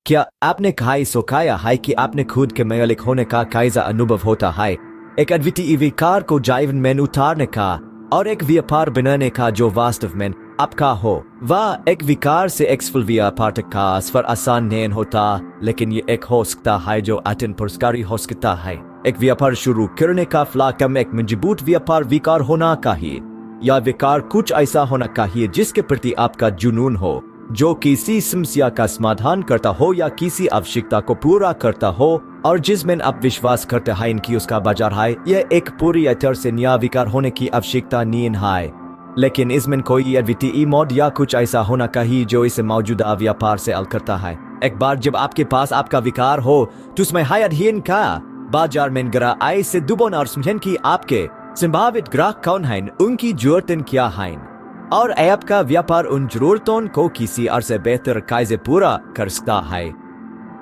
क्या आपने कहीं सोचाया है कि आपने खुद के मालिक होने का कैसा अनुभव होता है? एक अद्वितीय विकार को जीवन में उतारने का और एक व्यापार बनाने का जो वास्तव में आपका हो। वह एक विकार से एक सफल व्यापार तक का सफर आसान नहीं होता, लेकिन ये एक हो सकता है जो अत्यंत पुरस्कारी हो सकता है। एक व्यापार शुरू करने का फलाकम एक मजबूत व्यापार विकार होना चाहिए। यह विकार कुछ ऐसा होना चाहिए जिसके प्रति आपका जुनून हो, जो किसी समस्या का समाधान करता हो या किसी आवश्यकता को पूरा करता हो और जिसमें आप विश्वास करते हैं कि उसका बाजार है। यह एक पूरी तरह से नया विकार होने की आवश्यकता नहीं है, लेकिन इसमें कोई अद्वितीय मोड या कुछ ऐसा होना चाहिए जो इसे मौजूदा व्यापार से अलग करता है। एक बार जब आपके पास आपका विकार हो तो उसमें है अध्ययन का बाजार में गहराई से दुबोना और समझें कि आपके संभावित ग्राहक कौन हैं, उनकी जरूरतें क्या हैं और आपका व्यापार उन जरूरतों को किसी अर्से बेहतर कैसे पूरा कर सकता है।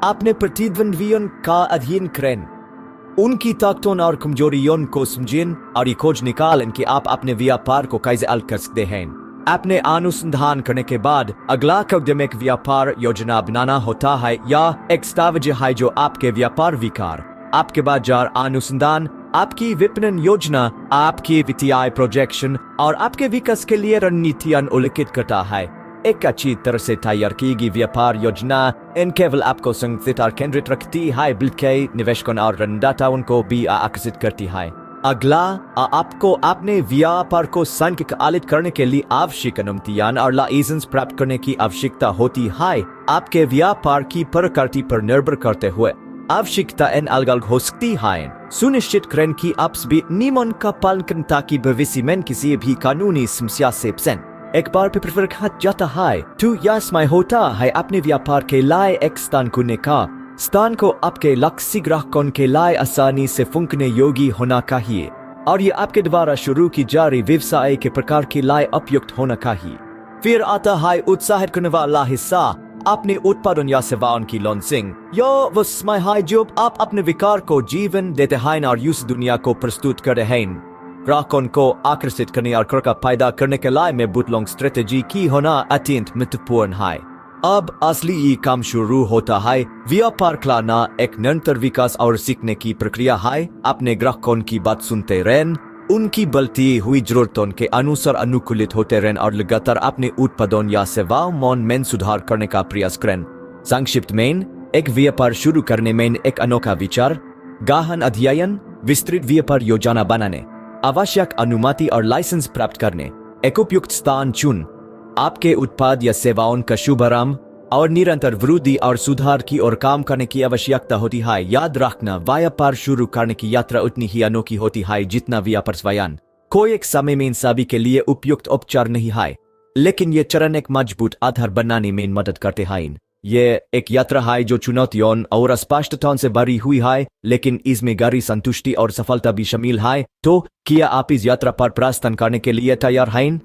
आपने प्रतिद्वंद्वियों का अध्ययन करें, उनकी ताकतों और कमजोरियों को समझें और ये खोज निकालें कि आप अपने व्यापार को कैसे अलग कर सकते हैं। आपने अनुसंधान करने के बाद अगला कदम एक व्यापार योजना बनाना होता है या एक दस्तावेज है जो आपके व्यापार विकार, आपके बाजार अनुसंधान, आपकी विपणन योजना, आपकी वित्तीय प्रोजेक्शन और आपके विकास के लिए रणनीतियां उल्लेखित करता है। एक अच्छी तरह से तैयार की गई व्यापार योजना इन केवल आपको संगठित और केंद्रित रखती है, बल्कि निवेशकों और ऋणदाताओं को भी आकर्षित करती है। अगला, आपको अपने व्यापार को संचालित करने के लिए आवश्यक अनुमतियां और लाइसेंस प्राप्त करने की आवश्यकता होती है। आपके व्यापार की प्रकृति पर निर्भर करते हुए आवश्यकता अलग अलग हो सकती है। सुनिश्चित करें कि आप सभी नियमों का पालन करें ताकि भविष्य में किसी भी कानूनी समस्या से बचें। एक बार पेपर खत्म जाता है तो यह समय होता है अपने व्यापार के लिए एक स्थान चुनने का। स्थान को आपके लक्ष्य ग्राहकों के लिए आसानी से फंकने योग्य होना चाहिए और ये आपके द्वारा शुरू की जा रही व्यवसाय के प्रकार के लिए उपयुक्त होना चाहिए। फिर आता है उत्साहित करने वाला हिस्सा, अपने उत्पादन या सेवाओं की लॉन्चिंग। यह वो समय है जब आप अपने विकार को जीवन देते हैं और उस दुनिया को प्रस्तुत करते हैं। ग्राहकों को आकर्षित करने और क्रय पैदा करने के लिए मजबूत लॉन्ग स्ट्रेटेजी की होना अत्यंत महत्वपूर्ण है। अब असली ये काम शुरू होता है। व्यापार चलाना एक निरंतर विकास और सीखने की प्रक्रिया है। अपने ग्राहकों की बात सुनते रहें, उनकी बढ़ती हुई जरूरतों के अनुसार अनुकूलित होते रहें और लगातार अपने उत्पादों या सेवाओं में सुधार करने का प्रयास करें। संक्षिप्त में, एक व्यापार शुरू करने में एक अनोखा विचार, गहन अध्ययन, विस्तृत व्यापार योजना बनाने, आवश्यक अनुमति और लाइसेंस प्राप्त करने, एक उपयुक्त स्थान चुन, आपके उत्पाद या सेवाओं का शुभारंभ और निरंतर वृद्धि और सुधार की ओर काम करने की आवश्यकता होती है। याद रखना, व्यापार शुरू करने की यात्रा उतनी ही अनोखी होती है जितना व्यापार स्वयं। कोई एक समय में इन सभी के लिए उपयुक्त उपचार नहीं है, लेकिन ये चरण एक मजबूत आधार बनाने में मदद करते हैं। ये एक यात्रा है जो चुनौतियों और अस्पष्टताओं से भरी हुई है, लेकिन इसमें गहरी संतुष्टि और सफलता भी शामिल है। तो क्या आप इस यात्रा पर प्रस्थान करने के लिए तैयार हैं?